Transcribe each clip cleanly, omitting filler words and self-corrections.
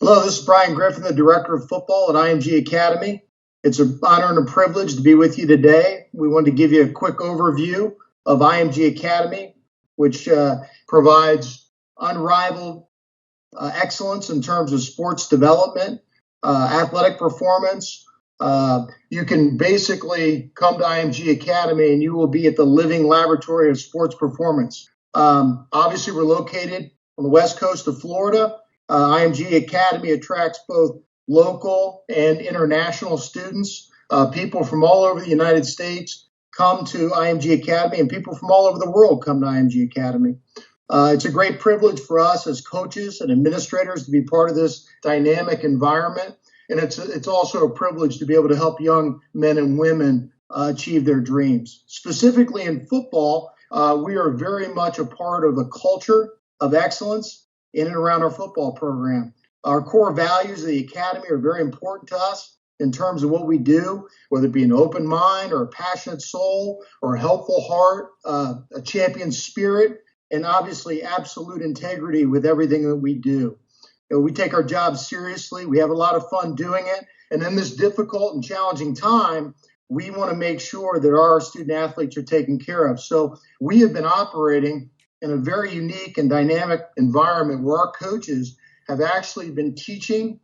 Hello, this is Brian Griffin, the Director of Football at IMG Academy. It's an honor and a privilege to be with you today. We wanted to give you a quick overview of IMG Academy, which provides unrivaled excellence in terms of sports development, athletic performance. You can basically come to IMG Academy and you will be at the living laboratory of sports performance. Obviously, we're located on the west coast of Florida. IMG Academy attracts both local and international students. People from all over the United States come to IMG Academy, and people from all over the world come to IMG Academy. It's a great privilege for us as coaches and administrators to be part of this dynamic environment. And it's also a privilege to be able to help young men and women achieve their dreams. Specifically in football, we are very much a part of a culture of excellence in and around our football program. Our core values of the Academy are very important to us in terms of what we do, whether it be an open mind or a passionate soul or a helpful heart, a champion spirit, and obviously absolute integrity with everything that we do. We take our jobs seriously. We have a lot of fun doing it. And in this difficult and challenging time, we want to make sure that our student athletes are taken care of. So we have been operating in a very unique and dynamic environment where our coaches have actually been teaching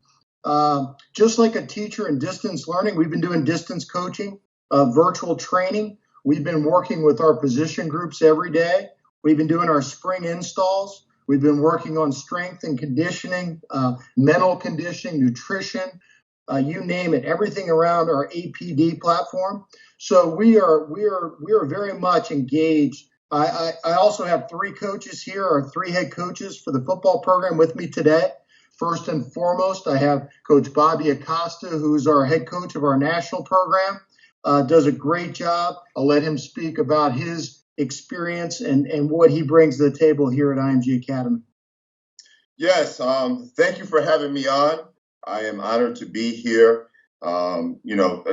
just like a teacher in distance learning. We've been doing distance coaching, virtual training. We've been working with our position groups every day. We've been doing our spring installs. We've been working on strength and conditioning, mental conditioning, nutrition, you name it, everything around our APD platform. So we are very much engaged. I also have three coaches here, or three head coaches for the football program with me today. First and foremost, I have Coach Bobby Acosta, who's our head coach of our national program, does a great job. I'll let him speak about his experience and what he brings to the table here at IMG Academy. Yes, thank you for having me on. I am honored to be here. I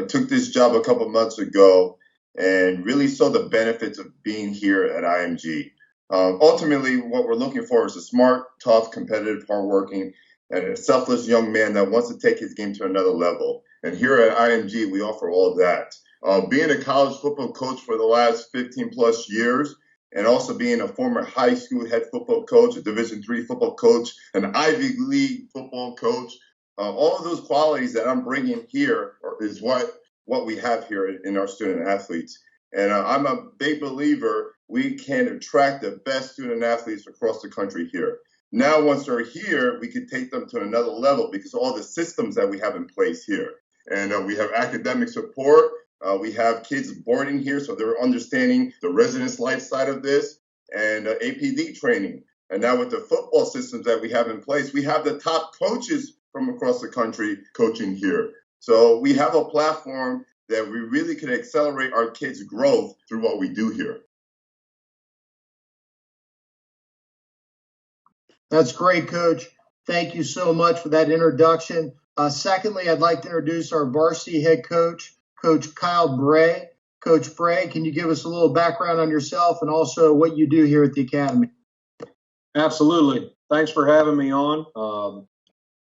took this job a couple months ago and really saw the benefits of being here at IMG. Ultimately, what we're looking for is a smart, tough, competitive, hardworking, and a selfless young man that wants to take his game to another level. And here at IMG, we offer all of that. Being a college football coach for the last 15 plus years, and also being a former high school head football coach, a Division III football coach, an Ivy League football coach, all of those qualities that I'm bringing here is what we have here in our student athletes. And I'm a big believer we can attract the best student athletes across the country here. Now, once they're here, we can take them to another level because of all the systems that we have in place here. And we have academic support. We have kids boarding here, so they're understanding the residence life side of this, and APD training. And now with the football systems that we have in place, we have the top coaches from across the country coaching here. So we have a platform that we really can accelerate our kids' growth through what we do here. That's great, Coach. Thank you so much for that introduction. Secondly, I'd like to introduce our varsity head coach, Coach Kyle Bray. Coach Bray, can you give us a little background on yourself and also what you do here at the Academy? Absolutely. Thanks for having me on.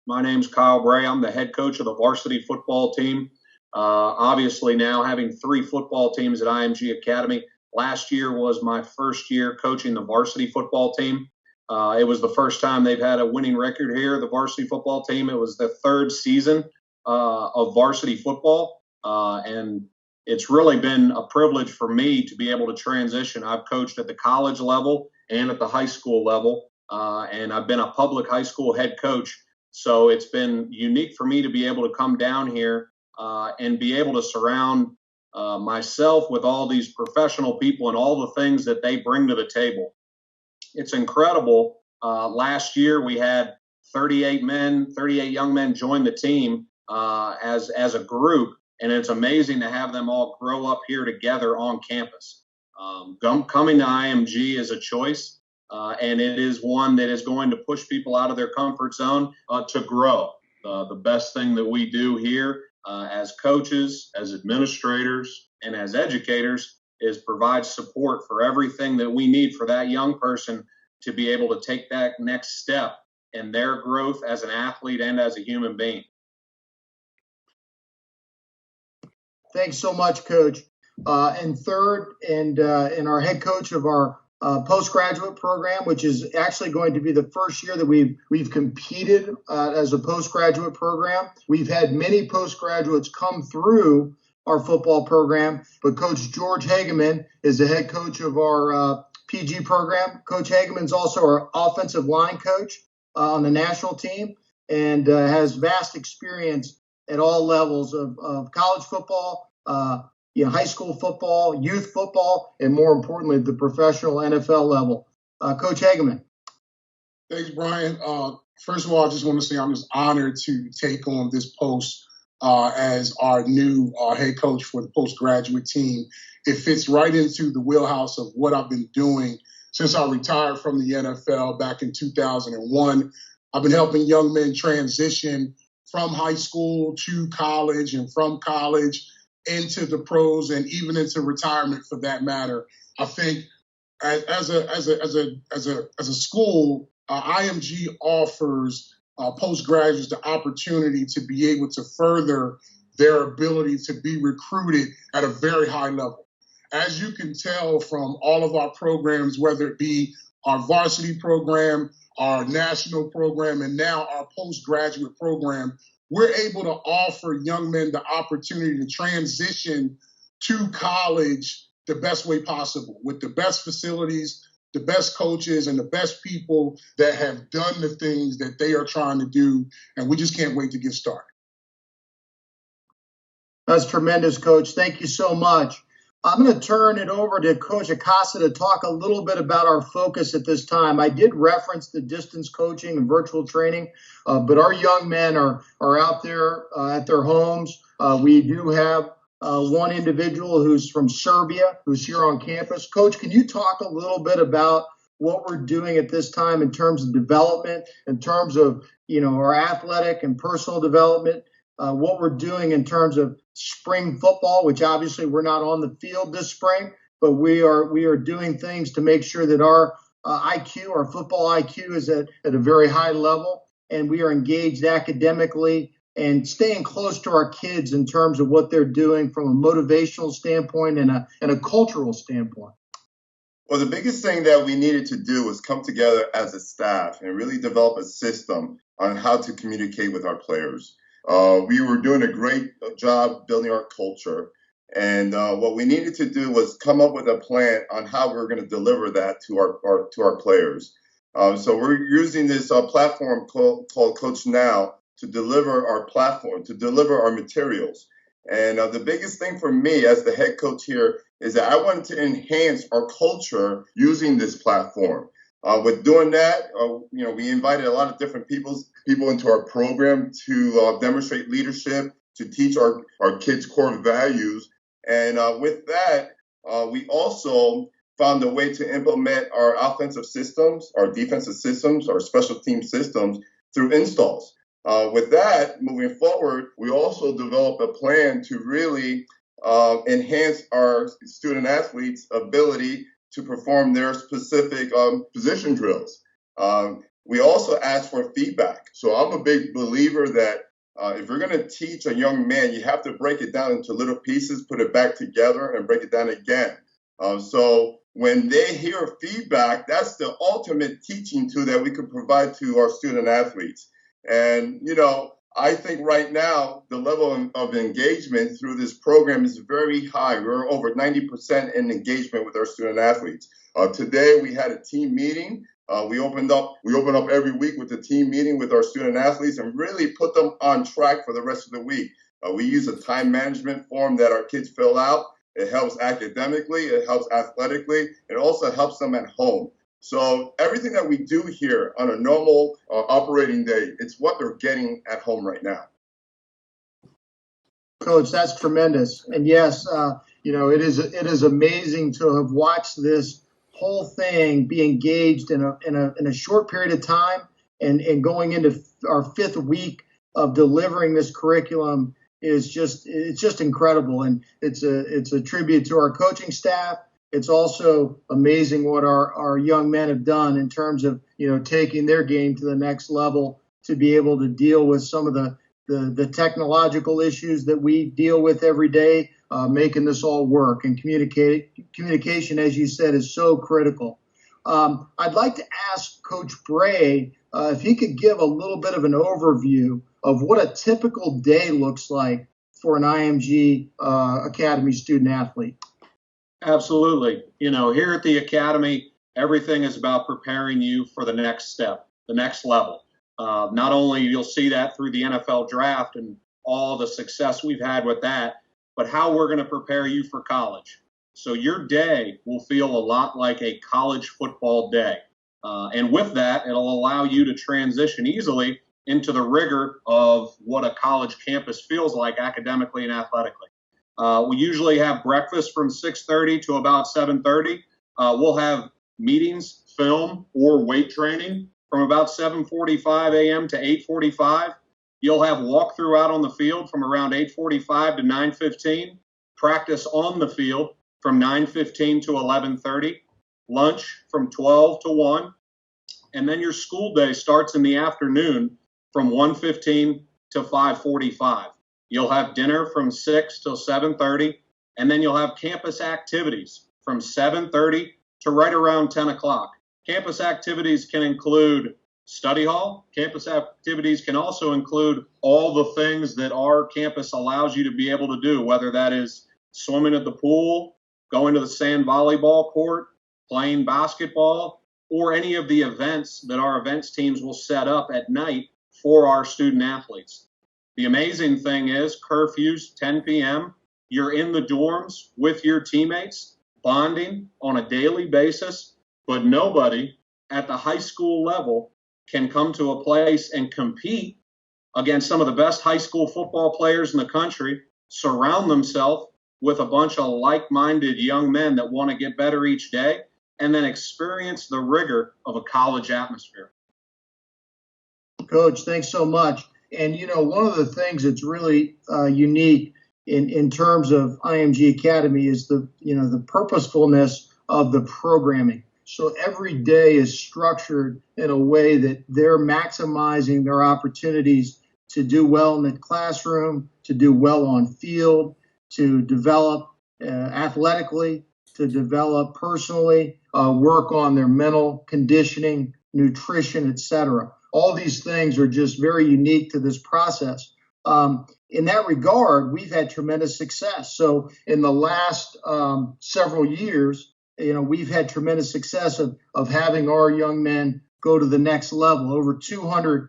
My name's Kyle Bray. I'm the head coach of the varsity football team. Obviously now having three football teams at IMG Academy. Last year was my first year coaching the varsity football team. It was the first time they've had a winning record here, the varsity football team. It was the third season of varsity football. And it's really been a privilege for me to be able to transition. I've coached at the college level and at the high school level. And I've been a public high school head coach. So it's been unique for me to be able to come down here and be able to surround myself with all these professional people and all the things that they bring to the table. It's incredible. Last year we had 38 young men join the team as a group, and it's amazing to have them all grow up here together on campus. Coming to IMG is a choice. And it is one that is going to push people out of their comfort zone to grow. The best thing that we do here as coaches, as administrators, and as educators is provide support for everything that we need for that young person to be able to take that next step in their growth as an athlete and as a human being. Thanks so much, Coach. And third, and our head coach of our postgraduate program, which is actually going to be the first year that we've competed as a postgraduate program. We've had many postgraduates come through our football program, but Coach George Hageman is the head coach of our PG program. Coach Hageman's also our offensive line coach on the national team, and has vast experience at all levels of college football, high school football, youth football, and more importantly, the professional NFL level. Coach Hageman. Thanks, Brian. First of all, I just want to say I'm just honored to take on this post as our new head coach for the postgraduate team. It fits right into the wheelhouse of what I've been doing since I retired from the NFL back in 2001. I've been helping young men transition from high school to college, and from college into the pros, and even into retirement for that matter. I think as a school, IMG offers postgraduates the opportunity to be able to further their ability to be recruited at a very high level. As you can tell from all of our programs, whether it be our varsity program, our national program, and now our postgraduate program, we're able to offer young men the opportunity to transition to college the best way possible, with the best facilities, the best coaches, and the best people that have done the things that they are trying to do. And we just can't wait to get started. That's tremendous, Coach. Thank you so much. I'm going to turn it over to Coach Acosta to talk a little bit about our focus at this time. I did reference the distance coaching and virtual training, but our young men are out there at their homes. We do have one individual who's from Serbia who's here on campus. Coach, can you talk a little bit about what we're doing at this time in terms of development, in terms of our athletic and personal development, what we're doing in terms of spring football, which obviously we're not on the field this spring, but we are doing things to make sure that our IQ, our football IQ, is at a very high level, and we are engaged academically and staying close to our kids in terms of what they're doing from a motivational standpoint and a cultural standpoint. Well, the biggest thing that we needed to do was come together as a staff and really develop a system on how to communicate with our players. We were doing a great job building our culture, and what we needed to do was come up with a plan on how we're going to deliver that to our players. So we're using this platform called Coach Now to deliver our platform, to deliver our materials. And the biggest thing for me as the head coach here is that I wanted to enhance our culture using this platform. With doing that, we invited a lot of different people into our program to demonstrate leadership, to teach our kids core values. And with that, we also found a way to implement our offensive systems, our defensive systems, our special team systems through installs. With that, moving forward, we also developed a plan to really enhance our student athletes' ability to perform their specific position drills. We also ask for feedback. So I'm a big believer that if you're going to teach a young man, you have to break it down into little pieces, put it back together, and break it down again. So when they hear feedback, that's the ultimate teaching tool that we can provide to our student athletes. And, I think right now the level of engagement through this program is very high. We're over 90% in engagement with our student athletes. Today we had a team meeting. We opened up every week with a team meeting with our student athletes and really put them on track for the rest of the week. We use a time management form that our kids fill out. It helps academically, it helps athletically, it also helps them at home. So everything that we do here on a normal operating day, it's what they're getting at home right now. Coach, that's tremendous. And yes, it is amazing to have watched this whole thing be engaged in a short period of time, and going into our fifth week of delivering this curriculum is just incredible. And it's a tribute to our coaching staff. It's also amazing what our young men have done in terms of, taking their game to the next level to be able to deal with some of the technological issues that we deal with every day, making this all work. And communication, as you said, is so critical. I'd like to ask Coach Bray if he could give a little bit of an overview of what a typical day looks like for an IMG Academy student athlete. Absolutely. Here at the Academy, everything is about preparing you for the next step, the next level. Not only you'll see that through the NFL draft and all the success we've had with that, but how we're going to prepare you for college. So your day will feel a lot like a college football day. And with that, it'll allow you to transition easily into the rigor of what a college campus feels like academically and athletically. We usually have breakfast from 6:30 to about 7:30. We'll have meetings, film, or weight training from about 7:45 a.m. to 8:45. You'll have walkthrough out on the field from around 8:45 to 9:15. Practice on the field from 9:15 to 11:30. Lunch from 12 to 1. And then your school day starts in the afternoon from 1:15 to 5:45. You'll have dinner from 6 till 7:30, and then you'll have campus activities from 7:30 to right around 10 o'clock. Campus activities can include study hall. Campus activities can also include all the things that our campus allows you to be able to do, whether that is swimming at the pool, going to the sand volleyball court, playing basketball, or any of the events that our events teams will set up at night for our student athletes. The amazing thing is curfews, 10 p.m., you're in the dorms with your teammates, bonding on a daily basis, but nobody at the high school level can come to a place and compete against some of the best high school football players in the country, surround themselves with a bunch of like-minded young men that want to get better each day, and then experience the rigor of a college atmosphere. Coach, thanks so much. And, one of the things that's really unique in terms of IMG Academy is the purposefulness of the programming. So every day is structured in a way that they're maximizing their opportunities to do well in the classroom, to do well on field, to develop athletically, to develop personally, work on their mental conditioning, nutrition, etc. All these things are just very unique to this process. In that regard, we've had tremendous success. So in the last several years, we've had tremendous success of having our young men go to the next level. Over 200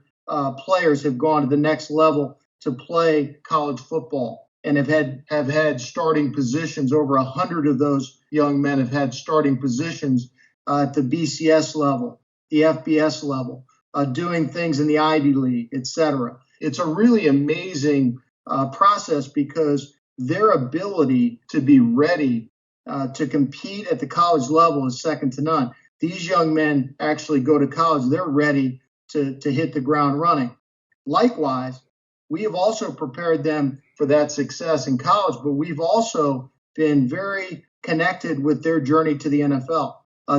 players have gone to the next level to play college football and have had starting positions. Over 100 of those young men have had starting positions at the BCS level, the FBS level, doing things in the Ivy League, etc. It's a really amazing process because their ability to be ready to compete at the college level is second to none. These young men actually go to college. They're ready to hit the ground running. Likewise, we have also prepared them for that success in college, but we've also been very connected with their journey to the NFL.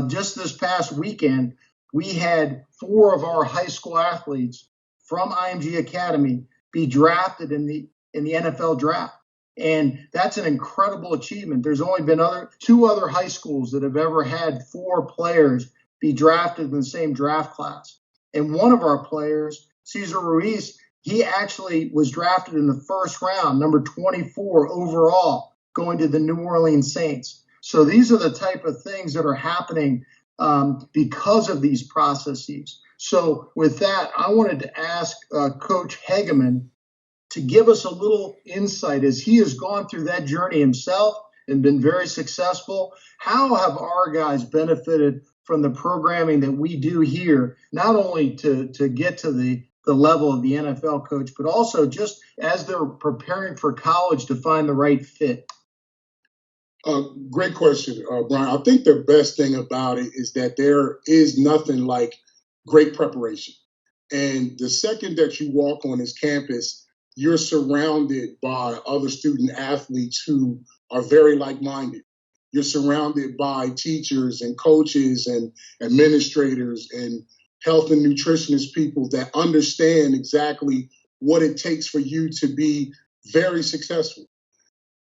Just this past weekend, we had 4 of our high school athletes from IMG Academy be drafted in the NFL draft. And that's an incredible achievement. There's only been 2 other high schools that have ever had 4 players be drafted in the same draft class. And one of our players, Cesar Ruiz, he actually was drafted in the first round, number 24 overall, going to the New Orleans Saints. So these are the type of things that are happening because of these processes. So with that, I wanted to ask Coach Hageman to give us a little insight as he has gone through that journey himself and been very successful. How have our guys benefited from the programming that we do here, not only to get to the level of the NFL, Coach, but also just as they're preparing for college to find the right fit? Great question, Brian. I think the best thing about it is that there is nothing like great preparation. And the second that you walk on this campus, you're surrounded by other student athletes who are very like-minded. You're surrounded by teachers and coaches and administrators and health and nutritionist people that understand exactly what it takes for you to be very successful.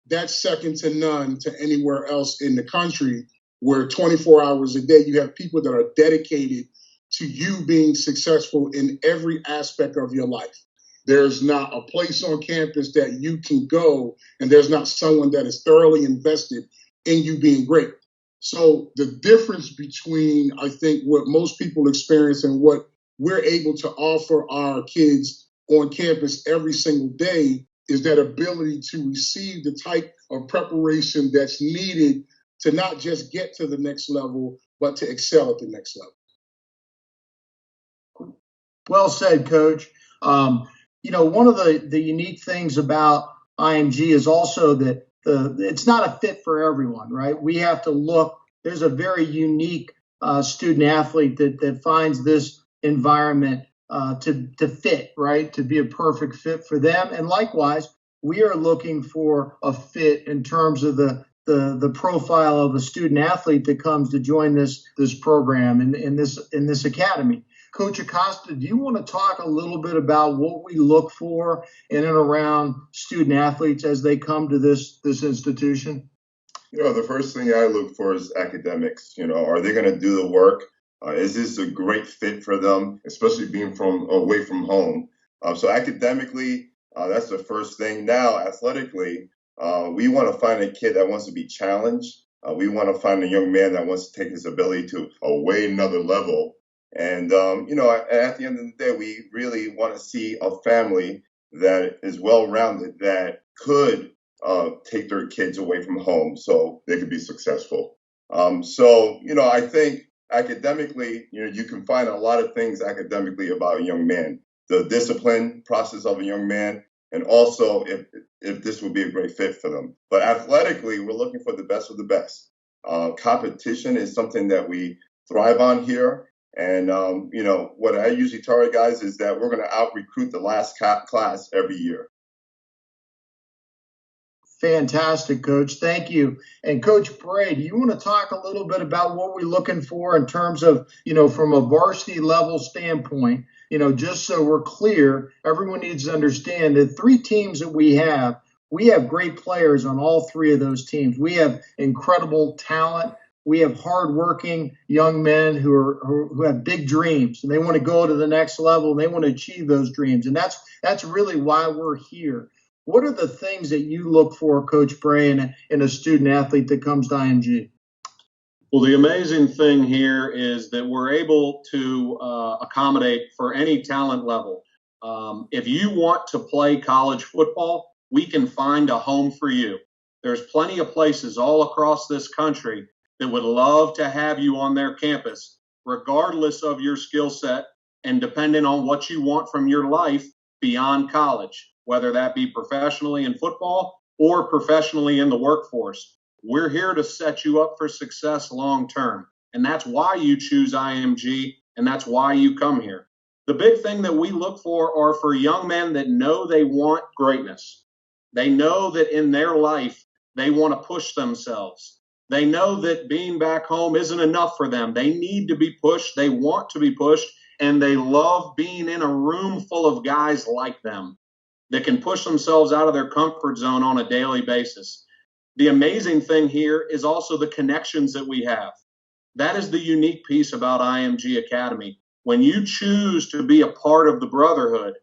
That's second to none to anywhere else in the country, where 24 hours a day you have people that are dedicated to you being successful in every aspect of your life. There's not a place on campus that you can go and there's not someone that is thoroughly invested in you being great. So the difference between, I think, what most people experience and what we're able to offer our kids on campus every single day is that ability to receive the type of preparation that's needed to not just get to the next level, but to excel at the next level. Well said, Coach. One of the unique things about IMG is also that it's not a fit for everyone, right? We have to look. There's a very unique student athlete that finds this environment to fit, right? To be a perfect fit for them. And likewise, we are looking for a fit in terms of the profile of a student athlete that comes to join this program in this academy. Coach Acosta, do you want to talk a little bit about what we look for in and around student athletes as they come to this institution? The first thing I look for is academics. Are they going to do the work? Is this a great fit for them, especially being away from home? So academically, that's the first thing. Now, athletically, we want to find a kid that wants to be challenged. We want to find a young man that wants to take his ability to a way another level. And, at the end of the day, we really want to see a family that is well-rounded, that could take their kids away from home so they could be successful. I think academically, you can find a lot of things academically about a young man, the discipline process of a young man, and also if this would be a great fit for them. But athletically, we're looking for the best of the best. Competition is something that we thrive on here. And, what I usually tell our guys is that we're going to out-recruit the last class every year. Fantastic, Coach. Thank you. And Coach Bray, do you want to talk a little bit about what we're looking for in terms of, from a varsity level standpoint, just so we're clear, everyone needs to understand that 3 teams that we have great players on all 3 of those teams. We have incredible talent. We have hardworking young men who have big dreams, and they want to go to the next level, and they want to achieve those dreams. And that's really why we're here. What are the things that you look for, Coach Bray, in a student athlete that comes to IMG? Well, the amazing thing here is that we're able to accommodate for any talent level. If you want to play college football, we can find a home for you. There's plenty of places all across this country that would love to have you on their campus, regardless of your skill set and depending on what you want from your life beyond college, whether that be professionally in football or professionally in the workforce. We're here to set you up for success long term. And that's why you choose IMG, and that's why you come here. The big thing that we look for are for young men that know they want greatness. They know that in their life, they want to push themselves. They know that being back home isn't enough for them. They need to be pushed. They want to be pushed, and they love being in a room full of guys like them that can push themselves out of their comfort zone on a daily basis. The amazing thing here is also the connections that we have. That is the unique piece about IMG Academy. When you choose to be a part of the brotherhood,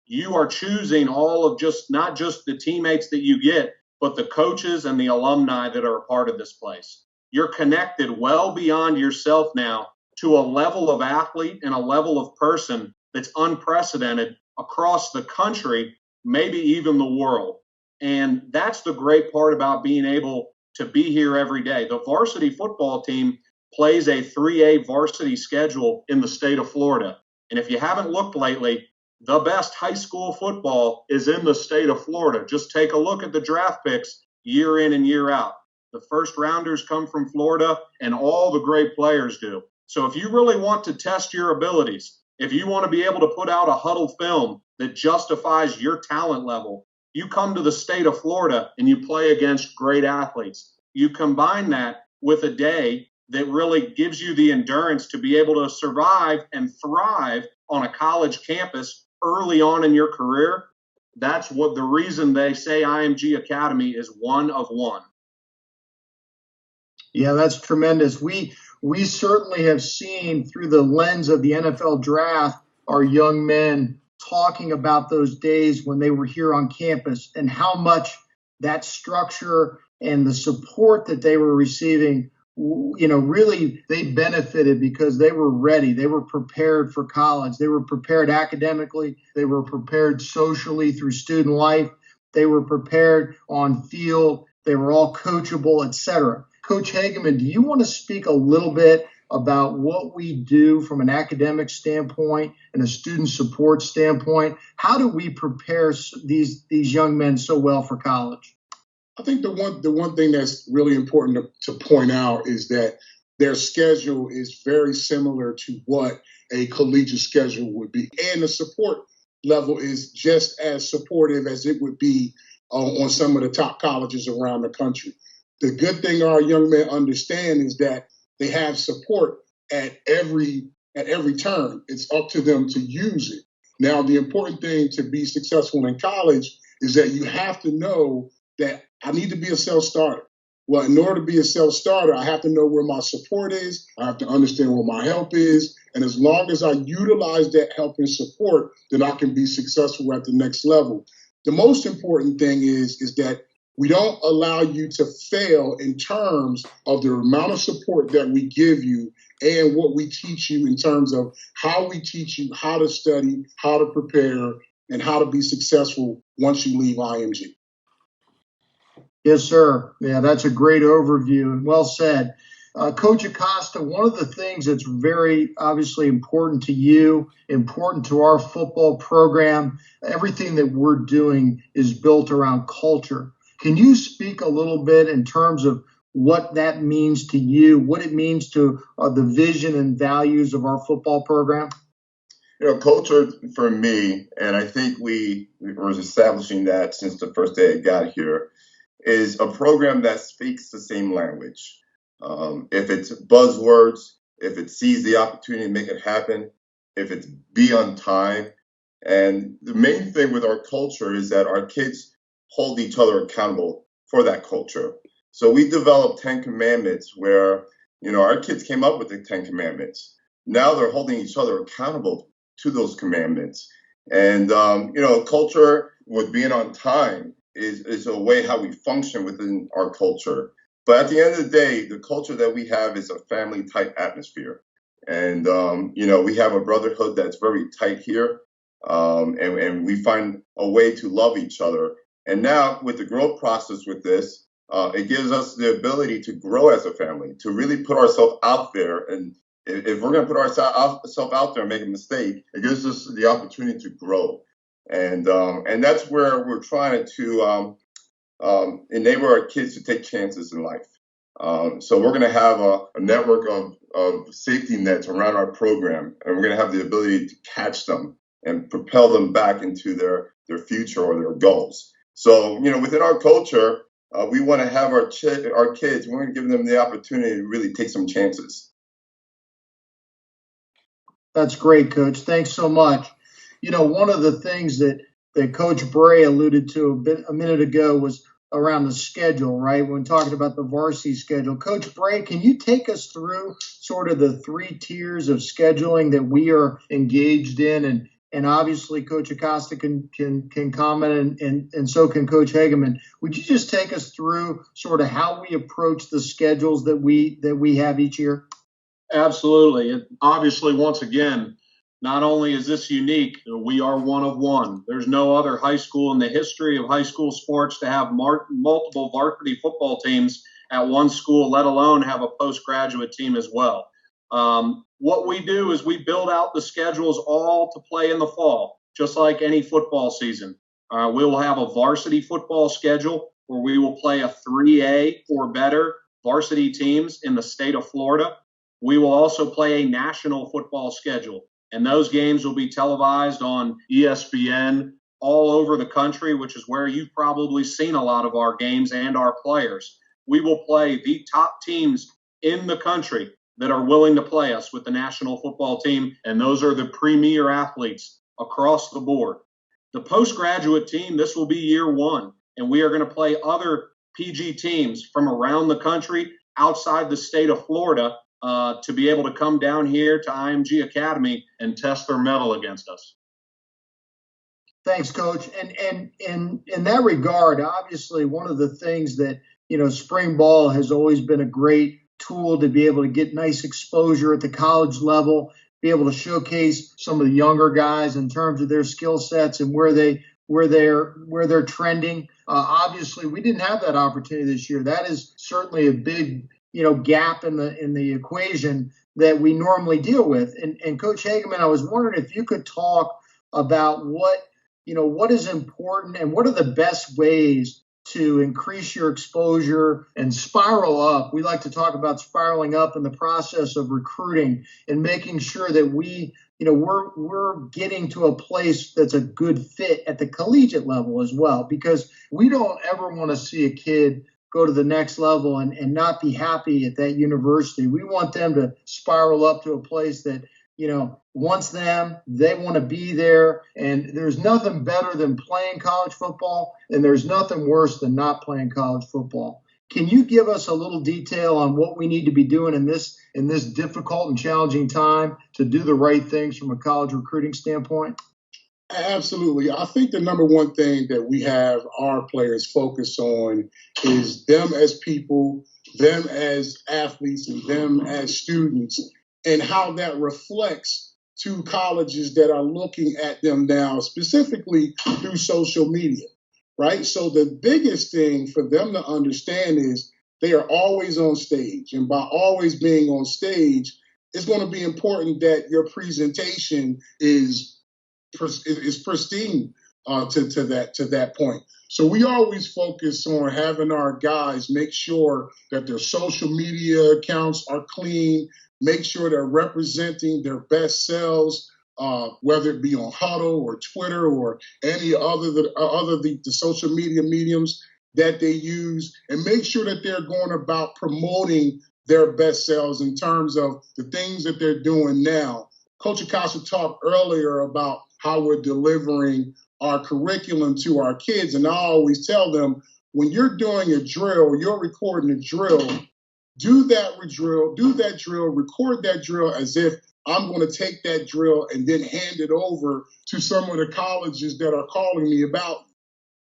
you are choosing all of not just the teammates that you get, but the coaches and the alumni that are a part of this place. You're connected well beyond yourself now to a level of athlete and a level of person that's unprecedented across the country, maybe even the world. And that's the great part about being able to be here every day. The varsity football team plays a 3A varsity schedule in the state of Florida. And if you haven't looked lately, the best high school football is in the state of Florida. Just take a look at the draft picks year in and year out. The first rounders come from Florida, and all the great players do. So if you really want to test your abilities, if you want to be able to put out a huddle film that justifies your talent level, you come to the state of Florida and you play against great athletes. You combine that with a day that really gives you the endurance to be able to survive and thrive on a college campus early on in your career. That's what the reason they say IMG Academy is one of one. Yeah, that's tremendous. We certainly have seen through the lens of the NFL draft our young men talking about those days when they were here on campus and how much that structure and the support that they were receiving, really they benefited because they were ready. They were prepared for college. They were prepared academically. They were prepared socially through student life. They were prepared on field. They were all coachable, etc. Coach Hageman, do you want to speak a little bit about what we do from an academic standpoint and a student support standpoint? How do we prepare these young men so well for college? I think the one thing that's really important to point out is that their schedule is very similar to what a collegiate schedule would be. And the support level is just as supportive as it would be on some of the top colleges around the country. The good thing our young men understand is that they have support at every turn. It's up to them to use it. Now, the important thing to be successful in college is that you have to know that I need to be a self-starter. Well, in order to be a self-starter, I have to know where my support is. I have to understand where my help is. And as long as I utilize that help and support, then I can be successful at the next level. The most important thing is that we don't allow you to fail in terms of the amount of support that we give you and what we teach you in terms of how we teach you how to study, how to prepare, and how to be successful once you leave IMG. Yes, sir. Yeah, that's a great overview and well said. Coach Acosta, one of the things that's very obviously important to you, important to our football program, everything that we're doing is built around culture. Can you speak a little bit in terms of what that means to you, what it means to the vision and values of our football program? Culture for me, and I think we were establishing that since the first day I got here, is a program that speaks the same language. If it's buzzwords, if it sees the opportunity to make it happen, if it's be on time. And the main thing with our culture is that our kids hold each other accountable for that culture. So we developed 10 commandments where, our kids came up with the 10 commandments. Now they're holding each other accountable to those commandments. And, culture with being on time is a way how we function within our culture. But at the end of the day, the culture that we have is a family type atmosphere. And, we have a brotherhood that's very tight here. And we find a way to love each other. And now with the growth process with this, it gives us the ability to grow as a family, to really put ourselves out there. And if we're going to put ourselves out there and make a mistake, it gives us the opportunity to grow. And that's where we're trying to enable our kids to take chances in life. So we're going to have a network of safety nets around our program, and we're going to have the ability to catch them and propel them back into their future or their goals. So, within our culture, we want to have our kids, we want to give them the opportunity to really take some chances. That's great, Coach. Thanks so much. One of the things that Coach Bray alluded to a minute ago was around the schedule, right? When talking about the varsity schedule. Coach Bray, can you take us through sort of the 3 tiers of scheduling that we are engaged in? And obviously Coach Acosta can comment and so can Coach Hageman. Would you just take us through sort of how we approach the schedules that we have each year? Absolutely. And obviously, once again, not only is this unique, we are one of one. There's no other high school in the history of high school sports to have multiple varsity football teams at one school, let alone have a postgraduate team as well. What we do is we build out the schedules all to play in the fall, just like any football season. We will have a varsity football schedule where we will play a 3A or better varsity teams in the state of Florida. We will also play a national football schedule, and those games will be televised on ESPN all over the country, which is where you've probably seen a lot of our games and our players. We will play the top teams in the country that are willing to play us with the national football team, and those are the premier athletes across the board. The postgraduate team, this will be year one, and we are going to play other PG teams from around the country outside the state of Florida to be able to come down here to IMG Academy and test their mettle against us. Thanks, Coach. And in that regard, obviously, one of the things that, spring ball has always been a great tool to be able to get nice exposure at the college level, be able to showcase some of the younger guys in terms of their skill sets and where they're trending. Obviously, we didn't have that opportunity this year. That is certainly a big, gap in the equation that we normally deal with. And Coach Hageman, I was wondering if you could talk about what is important and what are the best ways to increase your exposure and spiral up. We like to talk about spiraling up in the process of recruiting and making sure that we're getting to a place that's a good fit at the collegiate level as well, because we don't ever want to see a kid go to the next level and not be happy at that university. We want them to spiral up to a place that wants them, they want to be there. And there's nothing better than playing college football, and there's nothing worse than not playing college football. Can you give us a little detail on what we need to be doing in this difficult and challenging time to do the right things from a college recruiting standpoint? Absolutely. I think the number one thing that we have our players focus on is them as people, them as athletes, and them as students, and how that reflects to colleges that are looking at them now, specifically through social media, right? So the biggest thing for them to understand is they are always on stage. And by always being on stage, it's going to be important that your presentation is pristine to that point. So we always focus on having our guys make sure that their social media accounts are clean, make sure they're representing their best selves, whether it be on Huddle or Twitter or any other the social media mediums that they use, and make sure that they're going about promoting their best selves in terms of the things that they're doing now. Coach Acosta talked earlier about how we're delivering our curriculum to our kids, and I always tell them, when you're doing a drill, you're recording a drill, do that drill, record that drill as if I'm going to take that drill and then hand it over to some of the colleges that are calling me about.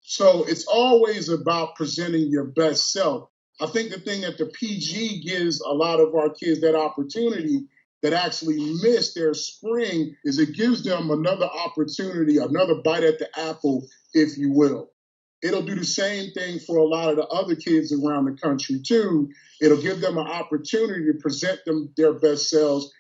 So it's always about presenting your best self. I think the thing that the PG gives a lot of our kids that opportunity that actually miss their spring is it gives them another opportunity, another bite at the apple, if you will. It'll do the same thing for a lot of the other kids around the country too. It'll give them an opportunity to present them their best selves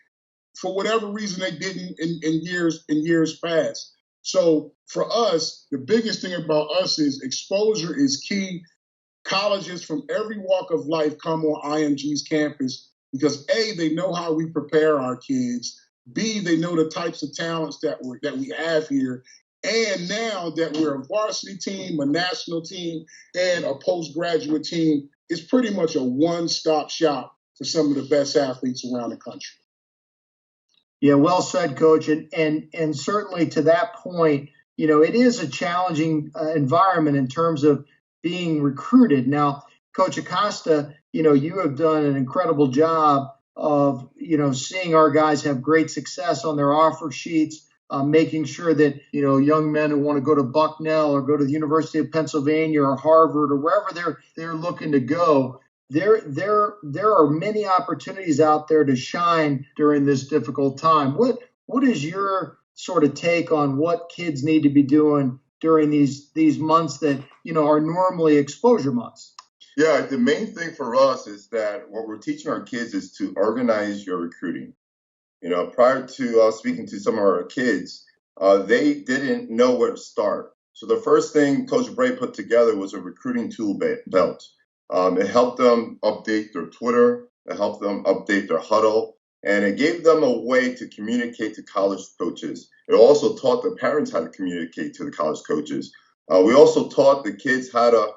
for whatever reason they didn't in years past. So for us, the biggest thing about us is exposure is key. Colleges from every walk of life come on IMG's campus because A, they know how we prepare our kids. B, they know the types of talents that we have here. And now that we're a varsity team, a national team, and a postgraduate team, it's pretty much a one-stop shop for some of the best athletes around the country. Yeah, well said, Coach. And certainly to that point, it is a challenging environment in terms of being recruited. Now, Coach Acosta, you have done an incredible job of, seeing our guys have great success on their offer sheets, making sure that, young men who want to go to Bucknell or go to the University of Pennsylvania or Harvard or wherever they're looking to go, there are many opportunities out there to shine during this difficult time. What is your sort of take on what kids need to be doing during these months that, are normally exposure months? Yeah, the main thing for us is that what we're teaching our kids is to organize your recruiting. Prior to speaking to some of our kids, they didn't know where to start. So the first thing Coach Bray put together was a recruiting tool belt. It helped them update their Twitter, it helped them update their Huddle, and it gave them a way to communicate to college coaches. It also taught the parents how to communicate to the college coaches. We also taught the kids how to,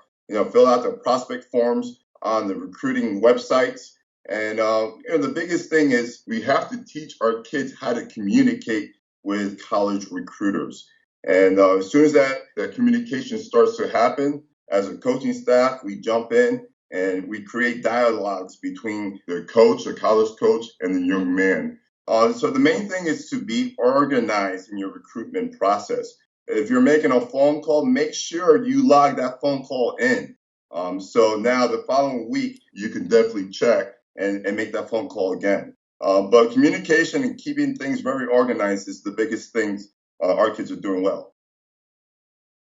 fill out their prospect forms on the recruiting websites. And the biggest thing is we have to teach our kids how to communicate with college recruiters. And as soon as that communication starts to happen, as a coaching staff, we jump in and we create dialogues between the coach, the college coach, and the young man. So the main thing is to be organized in your recruitment process. If you're making a phone call, make sure you log that phone call in. So now the following week, you can definitely check and make that phone call again. But communication and keeping things very organized is the biggest things our kids are doing well.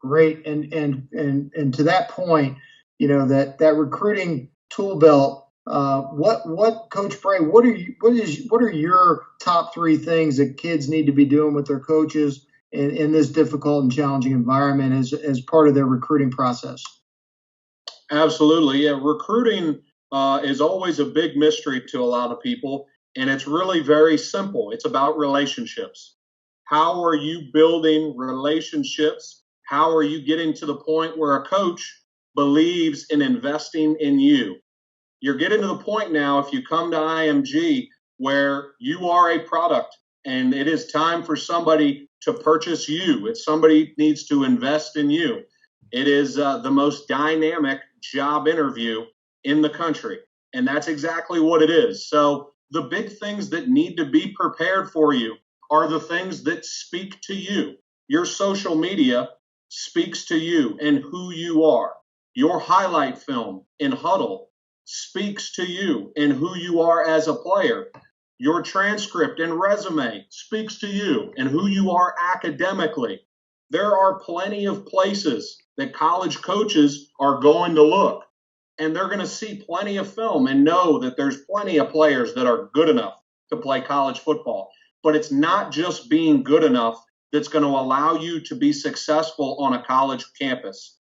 Great. And to that point, that recruiting tool belt, what Coach Bray, what are your top 3 things that kids need to be doing with their coaches in this difficult and challenging environment as part of their recruiting process? Absolutely. Yeah. Recruiting is always a big mystery to a lot of people, and it's really very simple. It's about relationships. How are you building relationships? How are you getting to the point where a coach believes in investing in you? You're getting to the point now, if you come to IMG, where you are a product and it is time for somebody to purchase you. Somebody needs to invest in you. It is the most dynamic job interview in the country. And that's exactly what it is. So the big things that need to be prepared for you are the things that speak to you. Your social media speaks to you and who you are. Your highlight film in Huddle speaks to you and who you are as a player. Your transcript and resume speaks to you and who you are academically. There are plenty of places that college coaches are going to look, and they're going to see plenty of film and know that there's plenty of players that are good enough to play college football. But it's not just being good enough that's going to allow you to be successful on a college campus.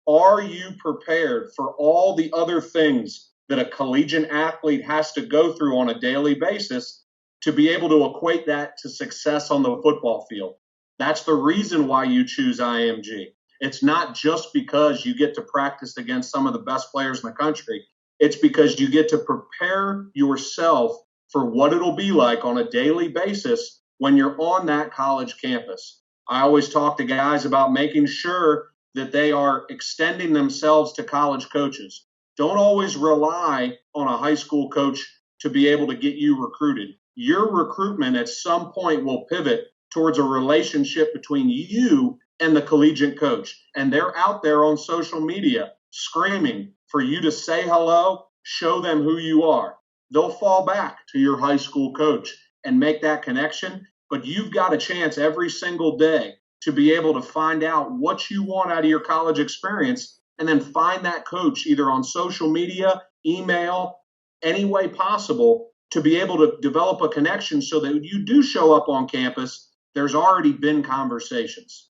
Are you prepared for all the other things that a collegiate athlete has to go through on a daily basis to be able to equate that to success on the football field? That's the reason why you choose IMG. It's not just because you get to practice against some of the best players in the country. It's because you get to prepare yourself for what it'll be like on a daily basis when you're on that college campus. I always talk to guys about making sure that they are extending themselves to college coaches. Don't always rely on a high school coach to be able to get you recruited. Your recruitment at some point will pivot towards a relationship between you and the collegiate coach. And they're out there on social media screaming for you to say hello, show them who you are. They'll fall back to your high school coach and make that connection. But you've got a chance every single day to be able to find out what you want out of your college experience and then find that coach either on social media, email, any way possible to be able to develop a connection so that when you do show up on campus, there's already been conversations.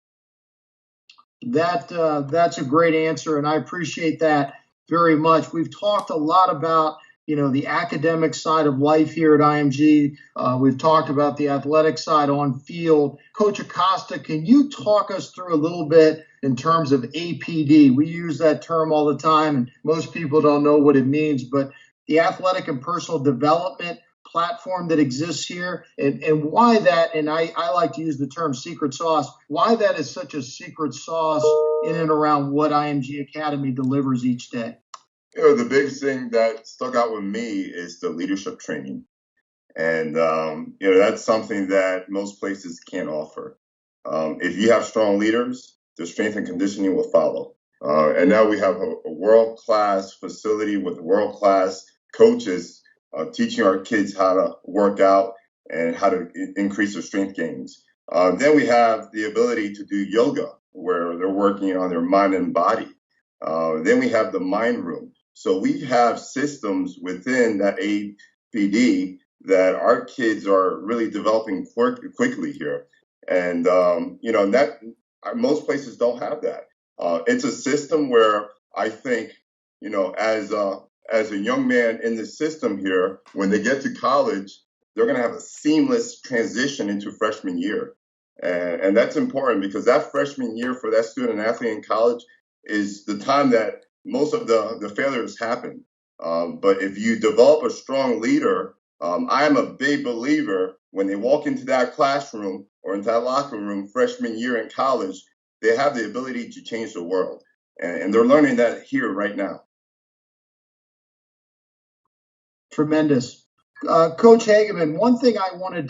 That's a great answer, and I appreciate that very much. We've talked a lot about the academic side of life here at IMG. We've talked about the athletic side on field. Coach Acosta, can you talk us through a little bit in terms of APD? We use that term all the time, and most people don't know what it means, but the athletic and personal development platform that exists here, and why that, and I like to use the term secret sauce, why that is such a secret sauce in and around what IMG Academy delivers each day. The biggest thing that stuck out with me is the leadership training. And, that's something that most places can't offer. If you have strong leaders, the strength and conditioning will follow. And now we have a world-class facility with world-class coaches teaching our kids how to work out and how to increase their strength gains. Then we have the ability to do yoga, where they're working on their mind and body. Then we have the mind room. So we have systems within that APD that our kids are really developing quickly here. And, that most places don't have that. It's a system where I think, as a young man in the system here, when they get to college, they're going to have a seamless transition into freshman year. And that's important because that freshman year for that student athlete in college is the time that most of the failures happen. But if you develop a strong leader, I am a big believer when they walk into that classroom or into that locker room freshman year in college, they have the ability to change the world. And they're learning that here right now. Tremendous. Coach Hageman, one thing I wanted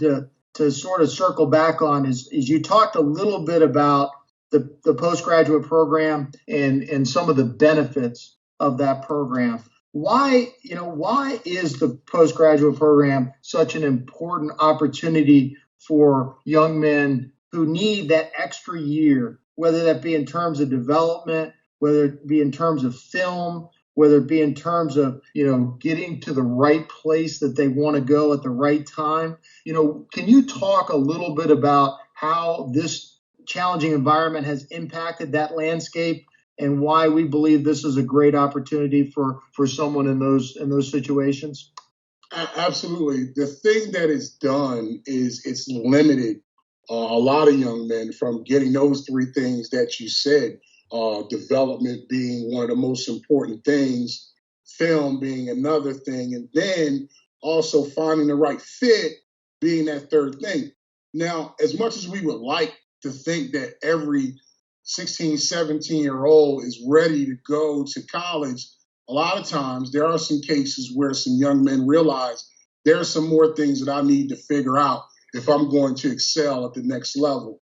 to sort of circle back on is you talked a little bit about the postgraduate program and some of the benefits of that program. Why is the postgraduate program such an important opportunity for young men who need that extra year, whether that be in terms of development, whether it be in terms of film, whether it be in terms of, getting to the right place that they want to go at the right time? Can you talk a little bit about how this challenging environment has impacted that landscape and why we believe this is a great opportunity for someone in those situations? Absolutely. The thing that it's done is it's limited a lot of young men from getting those three things that you said, development being one of the most important things, film being another thing, and then also finding the right fit being that third thing. Now, as much as we would like to think that every 16, 17-year-old is ready to go to college, a lot of times there are some cases where some young men realize there are some more things that I need to figure out if I'm going to excel at the next level.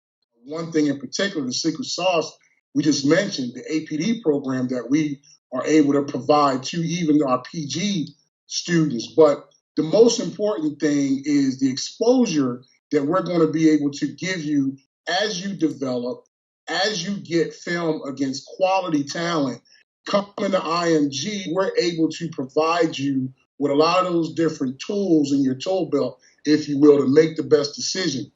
One thing in particular, the secret sauce, we just mentioned the APD program that we are able to provide to even our PG students. But the most important thing is the exposure that we're going to be able to give you as you develop, as you get film against quality talent. Coming to IMG, we're able to provide you with a lot of those different tools in your tool belt, if you will, to make the best decision.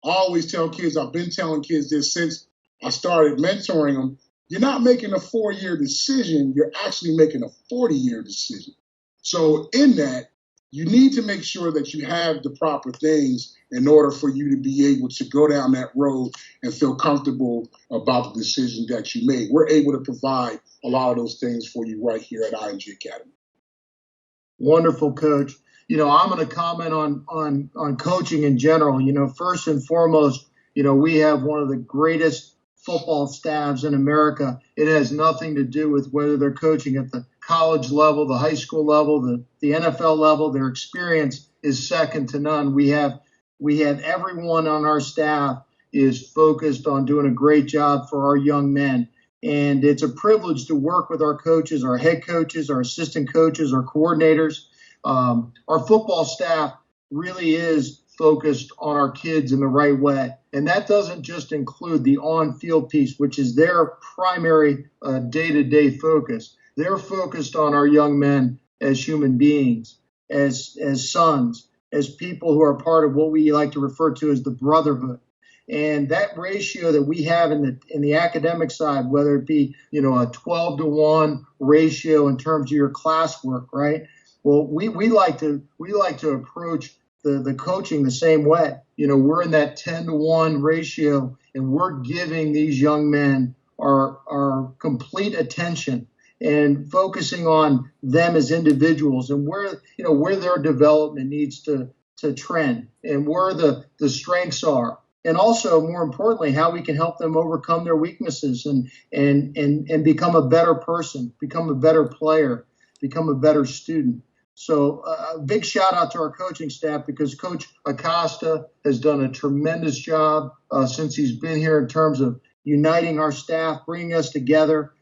I always tell kids, I've been telling kids this since I started mentoring them, you're not making a 4-year decision, you're actually making a 40-year decision. So in that, you need to make sure that you have the proper things in order for you to be able to go down that road and feel comfortable about the decision that you made. We're able to provide a lot of those things for you right here at IMG Academy. Wonderful, Coach. I'm going to comment on coaching in general. First and foremost, we have one of the greatest football staffs in America. It has nothing to do with whether they're coaching at the college level, the high school level, the NFL level. Their experience is second to none. We have everyone on our staff is focused on doing a great job for our young men. And it's a privilege to work with our coaches, our head coaches, our assistant coaches, our coordinators. Our football staff really is focused on our kids in the right way. And that doesn't just include the on-field piece, which is their primary day-to-day focus. They're focused on our young men as human beings, as sons, as people who are part of what we like to refer to as the brotherhood. And that ratio that we have in the academic side, whether it be, a 12-to-1 ratio in terms of your classwork, right? Well, we like to approach the coaching the same way. We're in that 10-to-1 ratio, and we're giving these young men our complete attention and focusing on them as individuals and where their development needs to trend and where the strengths are. And also, more importantly, how we can help them overcome their weaknesses and become a better person, become a better player, become a better student. So a big shout out to our coaching staff, because Coach Acosta has done a tremendous job since he's been here in terms of uniting our staff, bringing us together,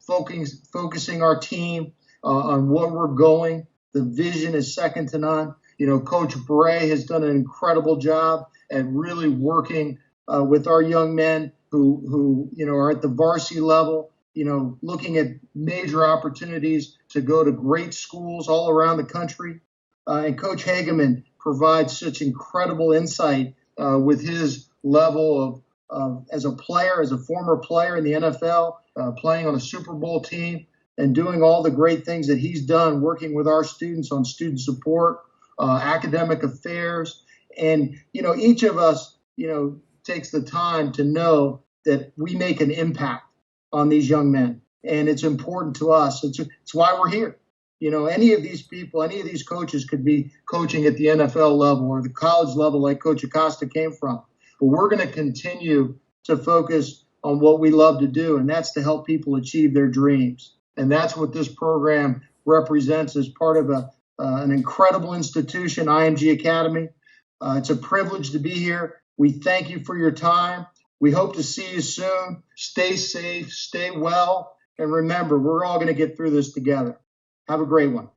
focusing our team on where we're going. The vision is second to none. Coach Bray has done an incredible job at really working with our young men who are at the varsity level, looking at major opportunities to go to great schools all around the country. And Coach Hageman provides such incredible insight with his level of as a player, as a former player in the NFL, playing on a Super Bowl team and doing all the great things that he's done, working with our students on student support, academic affairs. And, each of us, takes the time to know that we make an impact on these young men. And it's important to us. It's why we're here. Any of these people, any of these coaches could be coaching at the NFL level or the college level like Coach Acosta came from. But we're going to continue to focus on what we love to do, and that's to help people achieve their dreams. And that's what this program represents as part of an incredible institution, IMG Academy. It's a privilege to be here. We thank you for your time. We hope to see you soon. Stay safe, stay well, and remember, we're all going to get through this together. Have a great one.